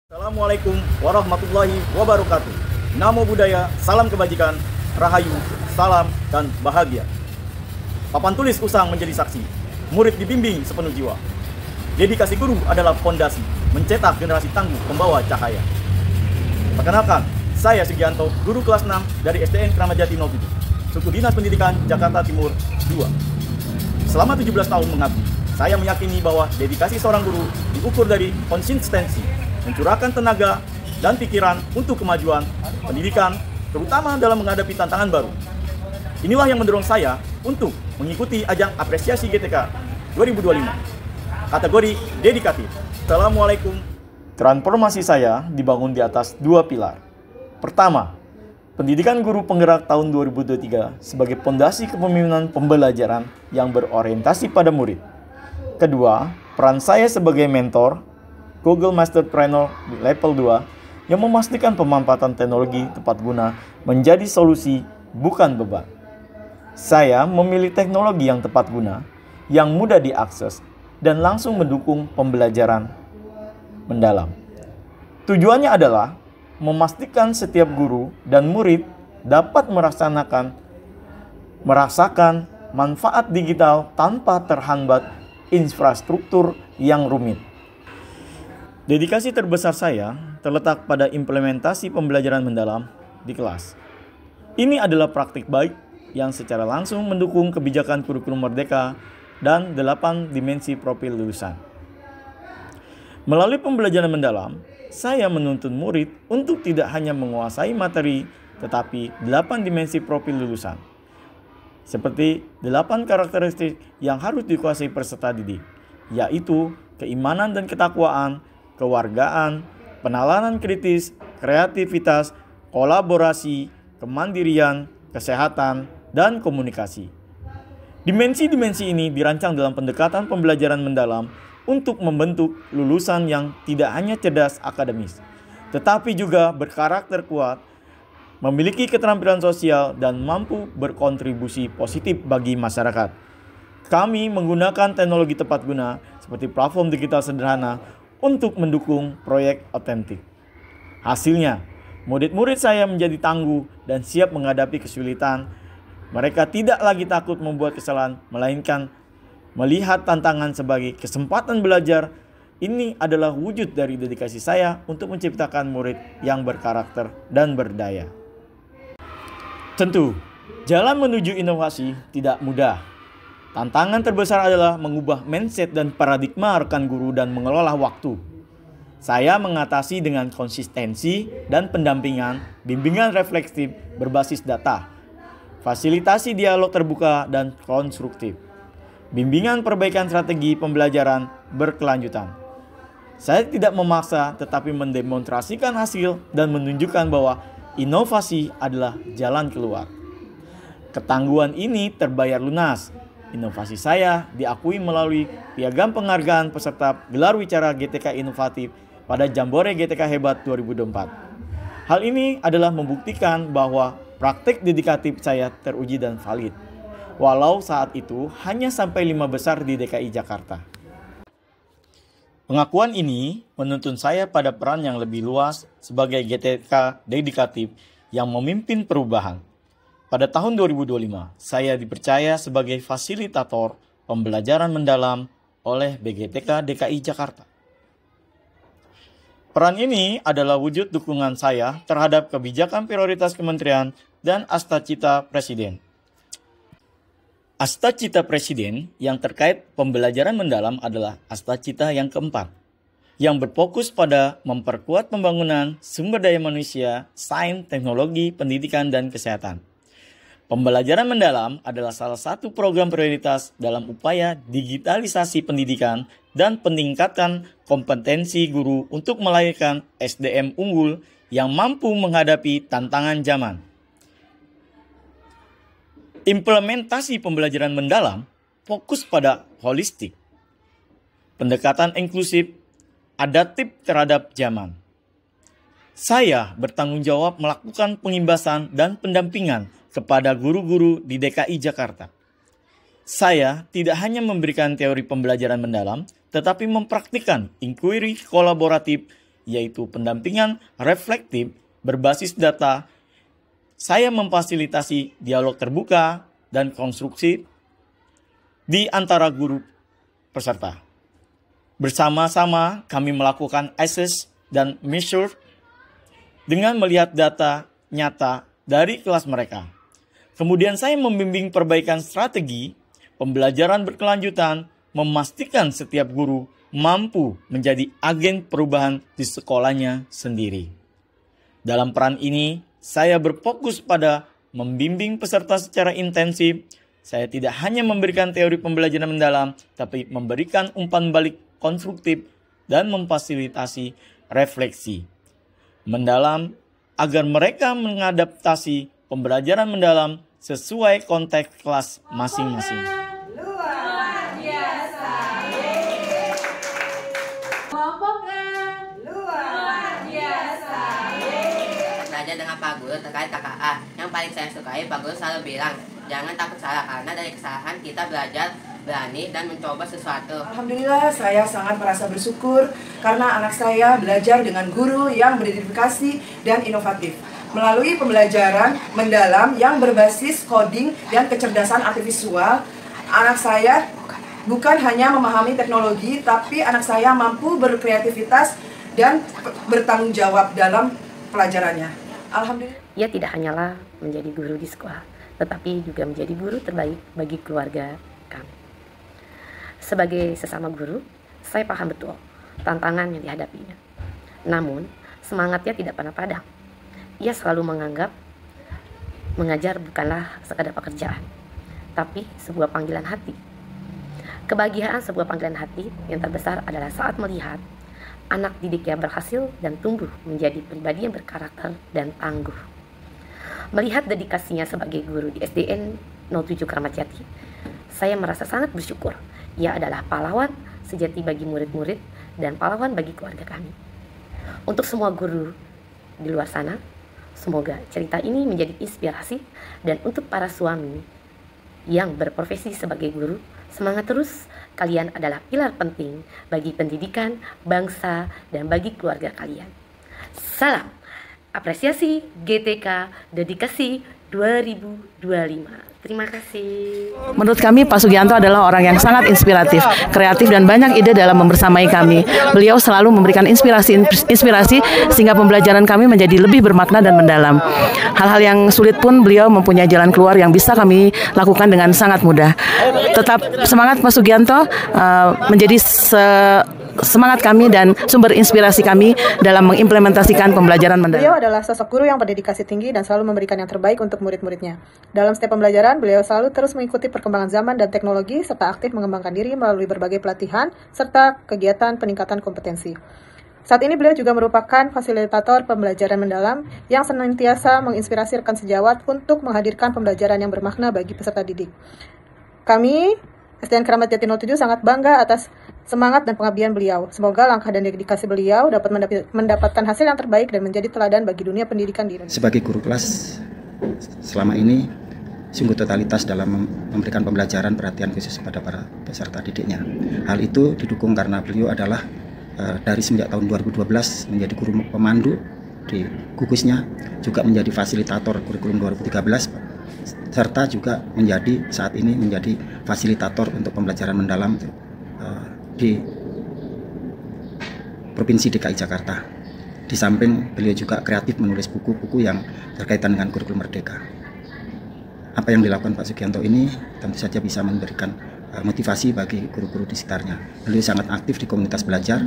Assalamualaikum warahmatullahi wabarakatuh. Namo Buddhaya, salam kebajikan, rahayu, salam, dan bahagia. Papan tulis usang menjadi saksi, murid dibimbing sepenuh jiwa. Dedikasi guru adalah fondasi, mencetak generasi tangguh pembawa cahaya. Perkenalkan, saya Sugianto, guru kelas 6 dari SDN Kramat Jati 07, Suku Dinas Pendidikan Jakarta Timur 2. Selama 17 tahun mengabdi, saya meyakini bahwa dedikasi seorang guru diukur dari konsistensi, mencurahkan tenaga dan pikiran untuk kemajuan pendidikan, terutama dalam menghadapi tantangan baru. Inilah yang mendorong saya untuk mengikuti ajang apresiasi GTK 2025, kategori dedikatif. Assalamualaikum. Transformasi saya dibangun di atas dua pilar. Pertama, pendidikan guru penggerak tahun 2023 sebagai fondasi kepemimpinan pembelajaran yang berorientasi pada murid. Kedua, peran saya sebagai mentor Google Master Trainer di level 2 yang memastikan pemanfaatan teknologi tepat guna menjadi solusi, bukan beban. Saya memilih teknologi yang tepat guna, yang mudah diakses, dan langsung mendukung pembelajaran mendalam. Tujuannya adalah memastikan setiap guru dan murid dapat merasakan manfaat digital tanpa terhambat infrastruktur yang rumit. Dedikasi terbesar saya terletak pada implementasi pembelajaran mendalam di kelas. Ini adalah praktik baik yang secara langsung mendukung kebijakan kurikulum merdeka dan 8 dimensi profil lulusan. Melalui pembelajaran mendalam, saya menuntun murid untuk tidak hanya menguasai materi, tetapi 8 dimensi profil lulusan. Seperti 8 karakteristik yang harus dikuasai peserta didik, yaitu keimanan dan ketakwaan, kewargaan, penalaran kritis, kreativitas, kolaborasi, kemandirian, kesehatan, dan komunikasi. Dimensi-dimensi ini dirancang dalam pendekatan pembelajaran mendalam untuk membentuk lulusan yang tidak hanya cerdas akademis, tetapi juga berkarakter kuat, memiliki keterampilan sosial, dan mampu berkontribusi positif bagi masyarakat. Kami menggunakan teknologi tepat guna seperti platform digital sederhana untuk mendukung proyek otentik. Hasilnya, murid-murid saya menjadi tangguh dan siap menghadapi kesulitan. Mereka tidak lagi takut membuat kesalahan, melainkan melihat tantangan sebagai kesempatan belajar. Ini adalah wujud dari dedikasi saya untuk menciptakan murid yang berkarakter dan berdaya. Tentu, jalan menuju inovasi tidak mudah. Tantangan terbesar adalah mengubah mindset dan paradigma rekan guru dan mengelola waktu. Saya mengatasi dengan konsistensi dan pendampingan, bimbingan refleksif berbasis data, fasilitasi dialog terbuka dan konstruktif, bimbingan perbaikan strategi pembelajaran berkelanjutan. Saya tidak memaksa tetapi mendemonstrasikan hasil dan menunjukkan bahwa inovasi adalah jalan keluar. Ketangguhan ini terbayar lunas. Inovasi saya diakui melalui piagam penghargaan peserta gelar wicara GTK Inovatif pada Jambore GTK Hebat 2024. Hal ini adalah membuktikan bahwa praktik dedikatif saya teruji dan valid, walau saat itu hanya sampai 5 besar di DKI Jakarta. Pengakuan ini menuntun saya pada peran yang lebih luas sebagai GTK dedikatif yang memimpin perubahan. Pada tahun 2025, saya dipercaya sebagai fasilitator pembelajaran mendalam oleh BGTK DKI Jakarta. Peran ini adalah wujud dukungan saya terhadap kebijakan prioritas kementerian dan Astacita Presiden. Astacita Presiden yang terkait pembelajaran mendalam adalah Astacita yang keempat, yang berfokus pada memperkuat pembangunan sumber daya manusia, sains, teknologi, pendidikan, dan kesehatan. Pembelajaran mendalam adalah salah satu program prioritas dalam upaya digitalisasi pendidikan dan peningkatan kompetensi guru untuk melahirkan SDM unggul yang mampu menghadapi tantangan zaman. Implementasi pembelajaran mendalam fokus pada holistik, pendekatan inklusif, adaptif terhadap zaman. Saya bertanggung jawab melakukan pengimbasan dan pendampingan kepada guru-guru di DKI Jakarta. Saya tidak hanya memberikan teori pembelajaran mendalam, tetapi mempraktikkan inquiry kolaboratif yaitu pendampingan reflektif berbasis data. Saya memfasilitasi dialog terbuka dan konstruksi di antara guru peserta. Bersama-sama kami melakukan assess dan measure dengan melihat data nyata dari kelas mereka. Kemudian saya membimbing perbaikan strategi, pembelajaran berkelanjutan, memastikan setiap guru mampu menjadi agen perubahan di sekolahnya sendiri. Dalam peran ini, saya berfokus pada membimbing peserta secara intensif. Saya tidak hanya memberikan teori pembelajaran mendalam, tapi memberikan umpan balik konstruktif dan memfasilitasi refleksi mendalam agar mereka mengadaptasi pembelajaran mendalam sesuai konteks kelas masing-masing. Luar biasa. Kelompoknya luar biasa. Belajar dengan Pak Guru terkait KKA. Yang paling saya sukai, Pak Guru selalu bilang, jangan takut salah, karena dari kesalahan kita belajar, berani, dan mencoba sesuatu. Alhamdulillah, saya sangat merasa bersyukur karena anak saya belajar dengan guru yang berdedikasi dan inovatif. Melalui pembelajaran mendalam yang berbasis coding dan kecerdasan artifisial, anak saya bukan hanya memahami teknologi, tapi anak saya mampu berkreativitas dan bertanggung jawab dalam pelajarannya. Alhamdulillah. Ia tidak hanyalah menjadi guru di sekolah, tetapi juga menjadi guru terbaik bagi keluarga kami. Sebagai sesama guru, saya paham betul tantangan yang dihadapinya. Namun, semangatnya tidak pernah padam. Ia selalu menganggap mengajar bukanlah sekadar pekerjaan, tapi sebuah panggilan hati. Kebahagiaan sebuah panggilan hati yang terbesar adalah saat melihat anak didiknya berhasil dan tumbuh menjadi pribadi yang berkarakter dan tangguh. Melihat dedikasinya sebagai guru di SDN 07 Kramat Jati, saya merasa sangat bersyukur. Ia adalah pahlawan sejati bagi murid-murid dan pahlawan bagi keluarga kami. Untuk semua guru di luar sana, semoga cerita ini menjadi inspirasi, dan untuk para suami yang berprofesi sebagai guru, semangat terus. Kalian adalah pilar penting bagi pendidikan, bangsa, dan bagi keluarga kalian. Salam apresiasi GTK Dedikasi 2025. Terima kasih. Menurut kami Pak Sugianto adalah orang yang sangat inspiratif, kreatif, dan banyak ide dalam membersamai kami. Beliau selalu memberikan inspirasi sehingga pembelajaran kami menjadi lebih bermakna dan mendalam. Hal-hal yang sulit pun beliau mempunyai jalan keluar yang bisa kami lakukan dengan sangat mudah. Tetap semangat Pak Sugianto, menjadi semangat kami dan sumber inspirasi kami dalam mengimplementasikan pembelajaran mendalam. Beliau adalah sosok guru yang berdedikasi tinggi dan selalu memberikan yang terbaik untuk murid-muridnya. Dalam setiap pembelajaran, beliau selalu terus mengikuti perkembangan zaman dan teknologi serta aktif mengembangkan diri melalui berbagai pelatihan serta kegiatan peningkatan kompetensi. Saat ini beliau juga merupakan fasilitator pembelajaran mendalam yang senantiasa menginspirasi rekan sejawat untuk menghadirkan pembelajaran yang bermakna bagi peserta didik. Kami SDN Kramat Jati 07 sangat bangga atas semangat dan pengabdian beliau. Semoga langkah dan dedikasi beliau dapat mendapatkan hasil yang terbaik dan menjadi teladan bagi dunia pendidikan di Indonesia. Sebagai guru kelas, selama ini sungguh totalitas dalam memberikan pembelajaran perhatian khusus kepada para peserta didiknya. Hal itu didukung karena beliau adalah dari semenjak tahun 2012 menjadi guru pemandu di gugusnya, juga menjadi fasilitator kurikulum 2013, serta juga saat ini menjadi fasilitator untuk pembelajaran mendalam di Provinsi DKI Jakarta. Di samping beliau juga kreatif menulis buku-buku yang berkaitan dengan kurikulum merdeka. Apa yang dilakukan Pak Sugianto ini tentu saja bisa memberikan motivasi bagi guru-guru di sekitarnya. Beliau sangat aktif di komunitas belajar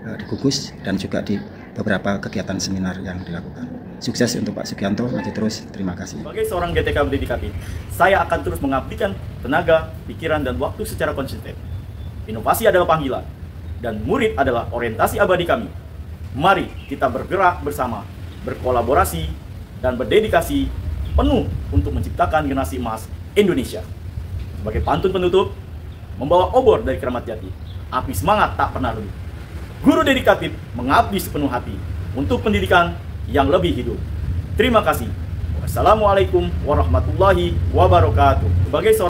di gugus dan juga di beberapa kegiatan seminar yang dilakukan. Sukses untuk Pak Sugianto, maju terus. Terima kasih. Sebagai seorang GTK dedikatif, saya akan terus mengabdikan tenaga, pikiran, dan waktu secara konsisten. Inovasi adalah panggilan, dan murid adalah orientasi abadi kami. Mari kita bergerak bersama, berkolaborasi, dan berdedikasi penuh untuk menciptakan generasi emas Indonesia. Sebagai pantun penutup, membawa obor dari Kramat Jati, api semangat tak pernah redup. Guru dedikatif mengabdi sepenuh hati untuk pendidikan yang lebih hidup. Terima kasih. Wassalamualaikum warahmatullahi wabarakatuh. Sebagai